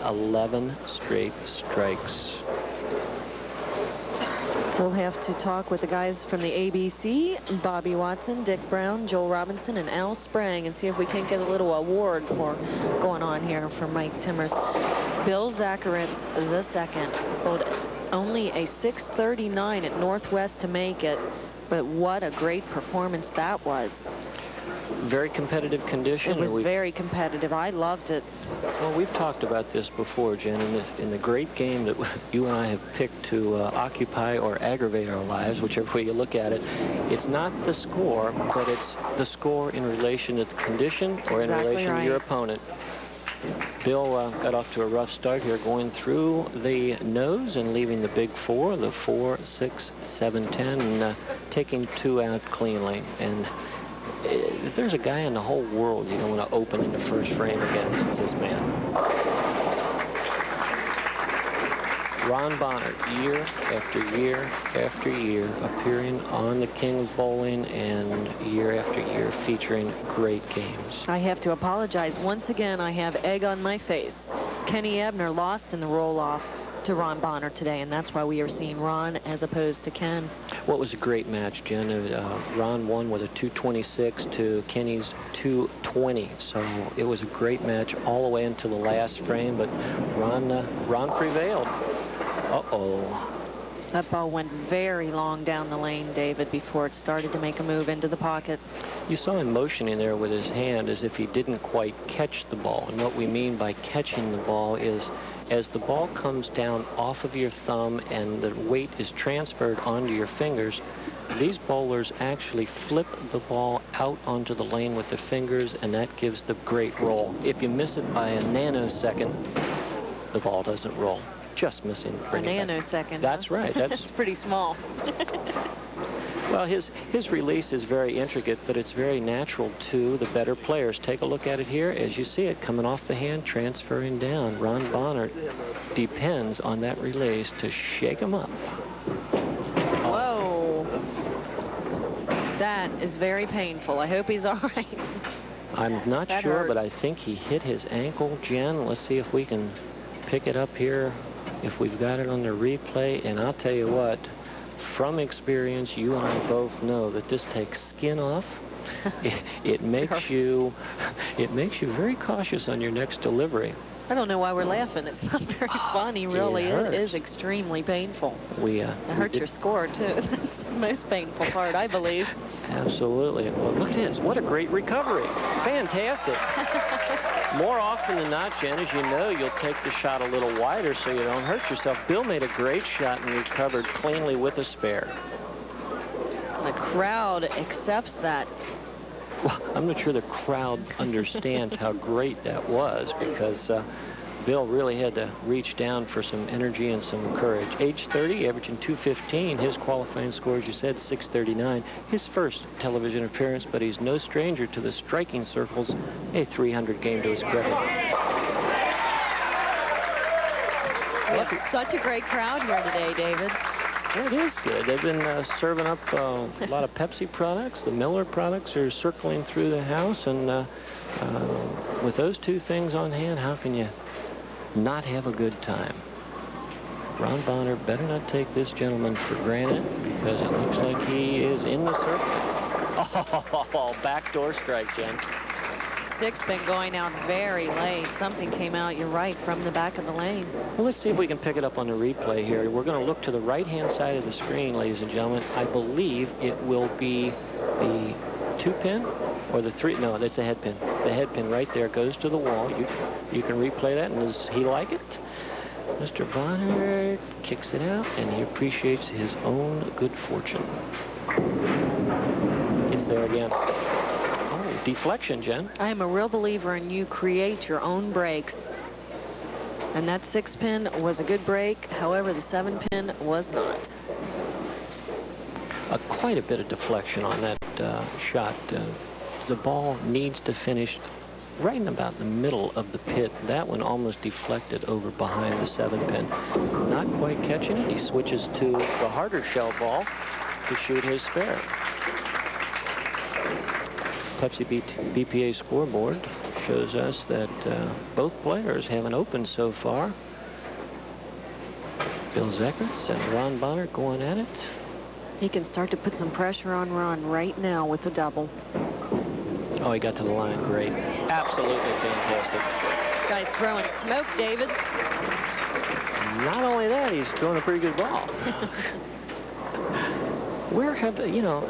11 straight strikes. We'll have to talk with the guys from the ABC, Bobby Watson, Dick Brown, Joel Robinson, and Al Sprang, and see if we can get a little award for going on here for Mike Timmers. Bill Zachritz II pulled only a 6:39 at Northwest to make it, but what a great performance that was. Very competitive condition. It was very competitive. I loved it. Well, we've talked about this before, Jen, in the great game that you and I have picked to occupy or aggravate our lives, whichever way you look at it. It's not the score, but it's the score in relation to the condition or in relation to your opponent. Bill got off to a rough start here, going through the nose and leaving the big four, the 4, 6, 7, 10, and taking 2 out cleanly. And if there's a guy in the whole world you don't want to open in the first frame against, it's this man. Ron Bohnert, year after year after year, appearing on the King of Bowling and year after year featuring great games. I have to apologize. Once again, I have egg on my face. Kenny Ebner lost in the roll-off to Ron Bohnert today, and that's why we are seeing Ron as opposed to Ken. Well, it was a great match, Jen. Ron won with a 226 to Kenny's 220, so it was a great match all the way until the last frame, but Ron prevailed. Uh-oh. That ball went very long down the lane, David, before it started to make a move into the pocket. You saw him motioning there with his hand as if he didn't quite catch the ball, and what we mean by catching the ball is as the ball comes down off of your thumb and the weight is transferred onto your fingers, these bowlers actually flip the ball out onto the lane with their fingers, and that gives the great roll. If you miss it by a nanosecond, the ball doesn't roll. Just missing. A nanosecond. That's right. That's pretty small. Well, his release is very intricate, but it's very natural to the better players. Take a look at it here. As you see it coming off the hand, transferring down. Ron Bohnert depends on that release to shake him up. Whoa. That is very painful. I hope he's all right. I'm not That sure, hurts. but I think he hit his ankle, Jen. Let's see if we can pick it up here, if we've got it on the replay. And I'll tell you what, from experience, you and I both know that this takes skin off. It makes you very cautious on your next delivery. I don't know why we're laughing. It's not very funny, really. It is extremely painful. It hurts your score, too. That's the most painful part, I believe. Absolutely. Well, look at this. What a great recovery. Fantastic. More often than not, Jen, as you know, you'll take the shot a little wider so you don't hurt yourself. Bill made a great shot and recovered cleanly with a spare. The crowd accepts that. Well, I'm not sure the crowd understands how great that was, because Bill really had to reach down for some energy and some courage. Age 30, averaging 215. His qualifying score, as you said, 639. His first television appearance, but he's no stranger to the striking circles. A 300 game to his credit. We have such a great crowd here today, David. Well, it is good. They've been serving up a lot of Pepsi products. The Miller products are circling through the house, and with those two things on hand, how can you not have a good time? Ron Bohnert better not take this gentleman for granted, because it looks like he is in the circle. Oh, backdoor strike, Jen. Six been going out very late. Something came out, you're right, from the back of the lane. Well, let's see if we can pick it up on the replay here. We're going to look to the right-hand side of the screen, ladies and gentlemen. I believe it will be the 2-pin or the 3. No, that's a head pin. The head pin right there goes to the wall. You can replay that, and does he like it? Mr. Bohnert kicks it out, and he appreciates his own good fortune. It's there again. Deflection, Jen. I am a real believer in you create your own breaks. And that 6-pin was a good break. However, the 7-pin was not. Quite a bit of deflection on that shot. The ball needs to finish right in about the middle of the pit. That one almost deflected over behind the 7-pin. Not quite catching it. He switches to the harder shell ball to shoot his spare. Pepsi BPA scoreboard shows us that both players haven't opened so far. Bill Zachritz and Ron Bohnert going at it. He can start to put some pressure on Ron right now with the double. Oh, he got to the line great. Absolutely fantastic. This guy's throwing smoke, David. Not only that, he's throwing a pretty good ball. Where have, you know,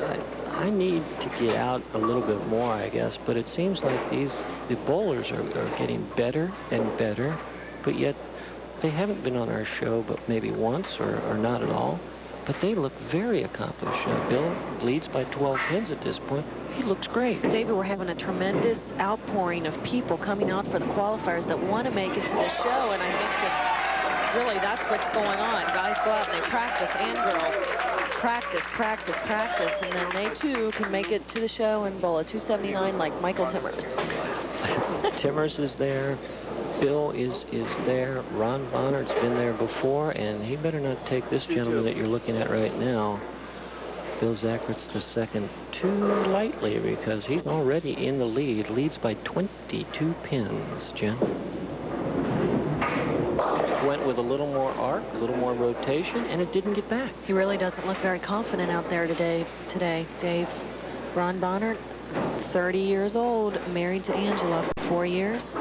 I need to get out a little bit more, I guess, but it seems like the bowlers are getting better and better, but yet they haven't been on our show but maybe once or not at all. But they look very accomplished. Bill leads by 12 pins at this point. He looks great. David, we're having a tremendous outpouring of people coming out for the qualifiers that want to make it to the show, and I think that really that's what's going on. Guys go out and they practice, and girls practice, practice, practice, and then they too can make it to the show and bowl a 279 like Michael Timmers. Timmers is there. Bill is there. Ron Bonnert's been there before, and he better not take this gentleman that you're looking at right now, Bill Zachritz II, too lightly, because he's already in the lead. Leads by 22 pins, Jen. Went with a little more arc, a little more rotation, and it didn't get back. He really doesn't look very confident out there today, Dave. Ron Bohnert, 30 years old, married to Angela for 4 years.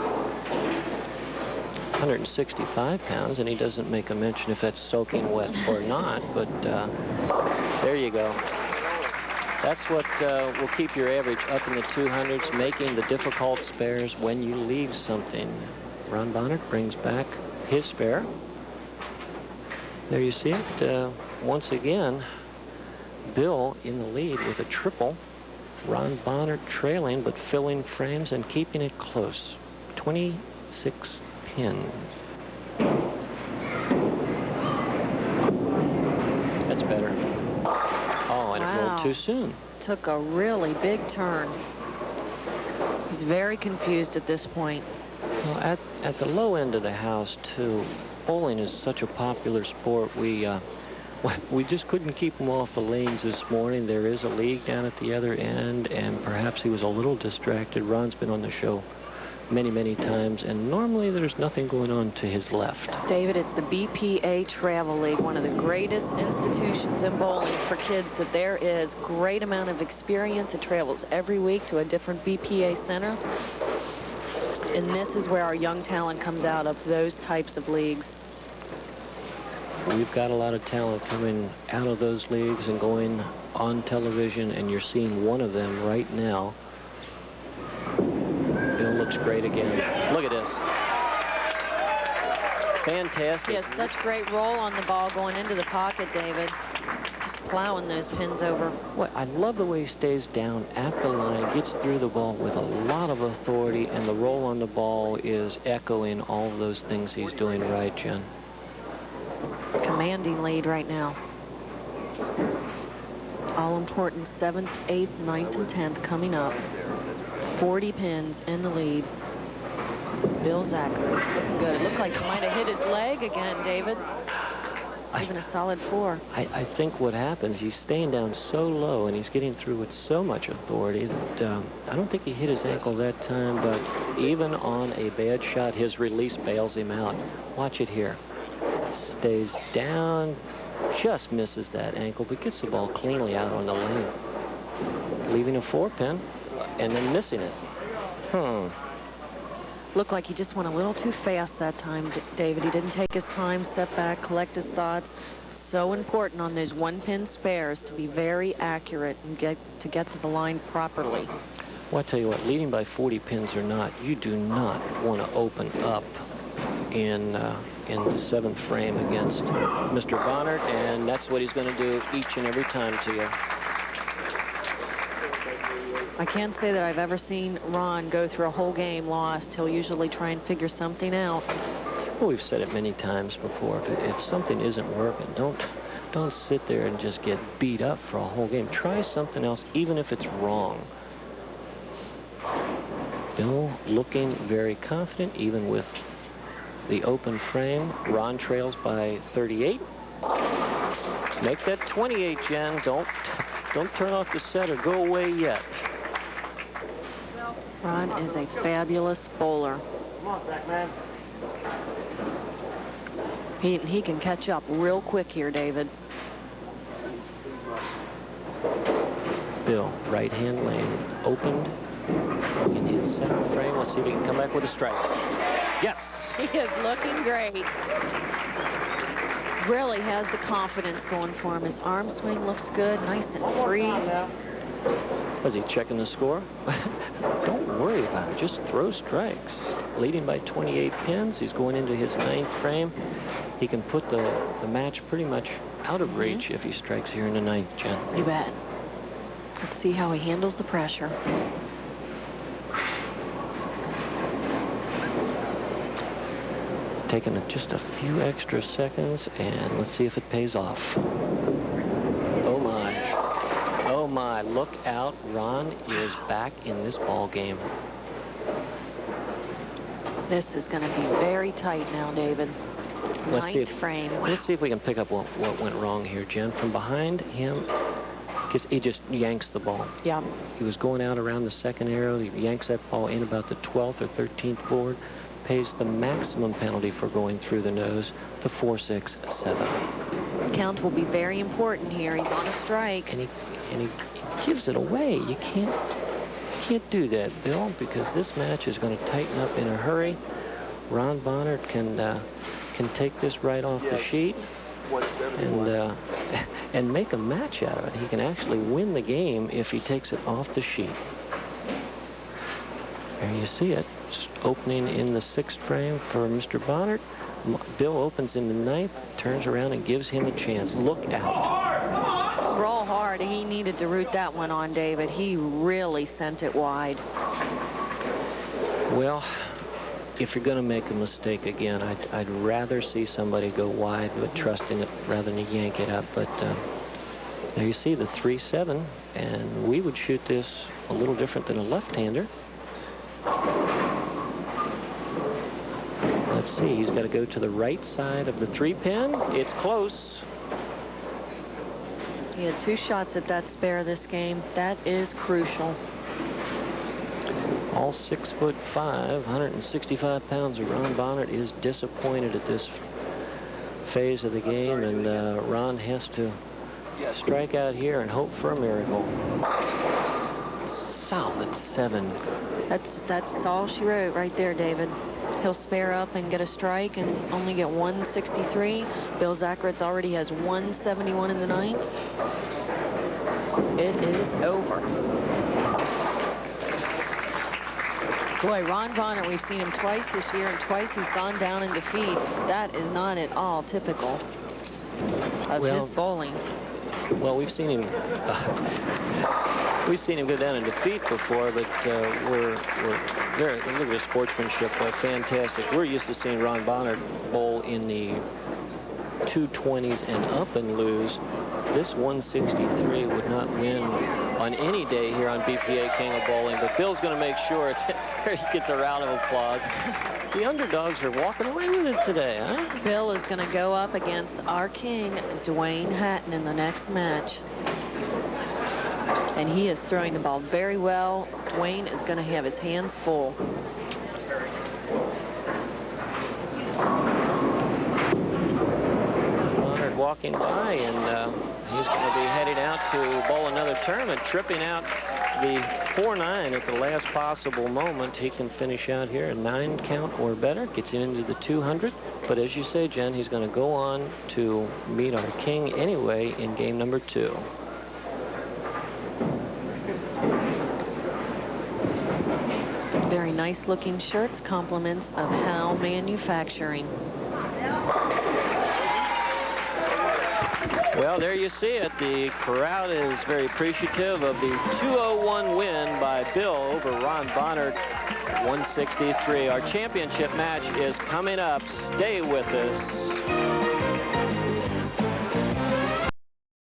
165 pounds, and he doesn't make a mention if that's soaking wet or not, but there you go. That's what will keep your average up in the 200s, making the difficult spares when you leave something. Ron Bohnert brings back his spare. There you see it. Once again, Bill in the lead with a triple. Ron Bohnert trailing, but filling frames and keeping it close. 26 pins. That's better. Oh, and it rolled too soon. Took a really big turn. He's very confused at this point. Well, at the low end of the house, too, bowling is such a popular sport. We just couldn't keep him off the lanes this morning. There is a league down at the other end, and perhaps he was a little distracted. Ron's been on the show many, many times, and normally there's nothing going on to his left. David, it's the BPA Travel League, one of the greatest institutions in bowling for kids that there is. Great amount of experience. It travels every week to a different BPA center. And this is where our young talent comes out of those types of leagues. We've got a lot of talent coming out of those leagues and going on television, and you're seeing one of them right now. Bill looks great again. Look at this. Fantastic. He has such great roll on the ball going into the pocket, David. Just plowing those pins over. What I love the way he stays down at the line, gets through the ball with a lot of authority, and the roll on the ball is echoing all of those things he's doing right, Jen. Commanding lead right now. All important 7th, 8th, 9th, and 10th coming up. 40 pins in the lead. Bill Zachritz looking good. It looked like he might have hit his leg again, David. Even a solid 4. I think what happens, he's staying down so low and he's getting through with so much authority that I don't think he hit his ankle that time, but even on a bad shot, his release bails him out. Watch it here. Stays down, just misses that ankle, but gets the ball cleanly out on the lane. Leaving a 4-pin and then missing it. Looked like he just went a little too fast that time, David. He didn't take his time, step back, collect his thoughts. So important on those 1-pin spares to be very accurate and get to the line properly. Well, I tell you what, leading by 40 pins or not, you do not want to open up in the 7th frame against Mr. Bohnert, and that's what he's going to do each and every time to you. I can't say that I've ever seen Ron go through a whole game lost. He'll usually try and figure something out. Well, we've said it many times before. If something isn't working, don't sit there and just get beat up for a whole game. Try something else, even if it's wrong. Bill looking very confident, even with the open frame. Ron trails by 38. Make that 28, Jen. Don't turn off the set or go away yet. Ron is a fabulous bowler. Come on, Zach, man. He can catch up real quick here, David. Bill, right-hand lane, opened in his 7th frame. Let's see if he can come back with a strike. Yes! He is looking great. Really has the confidence going for him. His arm swing looks good, nice and free. Was he checking the score? Don't worry about it. Just throw strikes. Leading by 28 pins. He's going into his 9th frame. He can put the match pretty much out of reach if he strikes here in the 9th, Jen. You bet. Let's see how he handles the pressure. Taking just a few extra seconds, and let's see if it pays off. Oh my. Oh my, look out. Ron is back in this ball game. This is going to be very tight now, David. Let's see 9th frame. Let's see if we can pick up what went wrong here, Jen. From behind him, because he just yanks the ball. Yeah. He was going out around the 2nd arrow. He yanks that ball in about the 12th or 13th board. Pays the maximum penalty for going through the nose to 4-6-7. Count will be very important here. He's on a strike. And he gives it away. You can't do that, Bill, because this match is going to tighten up in a hurry. Ron Bohnert can take this right off the sheet and make a match out of it. He can actually win the game if he takes it off the sheet. There you see it. Opening in the 6th frame for Mr. Bohnert. Bill opens in the 9th, turns around and gives him a chance. Look out. Roll hard. He needed to root that one on, David. He really sent it wide. Well, if you're going to make a mistake again, I'd rather see somebody go wide but trusting it rather than yank it up. But there you see the 3-7, and we would shoot this a little different than a left-hander. Let's see, he's got to go to the right side of the 3-pin. It's close. He had 2 shots at that spare this game. That is crucial. All 6'5", 165 pounds of Ron Bohnert is disappointed at this phase of the game, and Ron has to strike out here and hope for a miracle. Solid 7. That's all she wrote right there, David. He'll spare up and get a strike and only get 163. Bill Zachritz already has 171 in the 9th. It is over. Boy, Ron Bohnert, we've seen him twice this year, and twice he's gone down in defeat. That is not at all typical of his bowling. Well, we've seen him go down in defeat before, but we're very, look at his sportsmanship, fantastic. We're used to seeing Ron Bohnert bowl in the 220s and up and lose. This 163 would not win on any day here on BPA King of Bowling, but Bill's going to make sure he gets a round of applause. The underdogs are walking away with it today, huh? Bill is going to go up against our king, Dwayne Hatton, in the next match. And he is throwing the ball very well. Dwayne is going to have his hands full. Bohnert walking by, and he's going to be heading out to bowl another tournament, tripping out the 4-9 at the last possible moment. He can finish out here a 9 count or better, gets into the 200. But as you say, Jen, he's going to go on to meet our king anyway in game number 2. Very nice looking shirts, compliments of Howe Manufacturing. Well, there you see it. The crowd is very appreciative of the 201 win by Bill over Ron Bohnert, 163. Our championship match is coming up. Stay with us.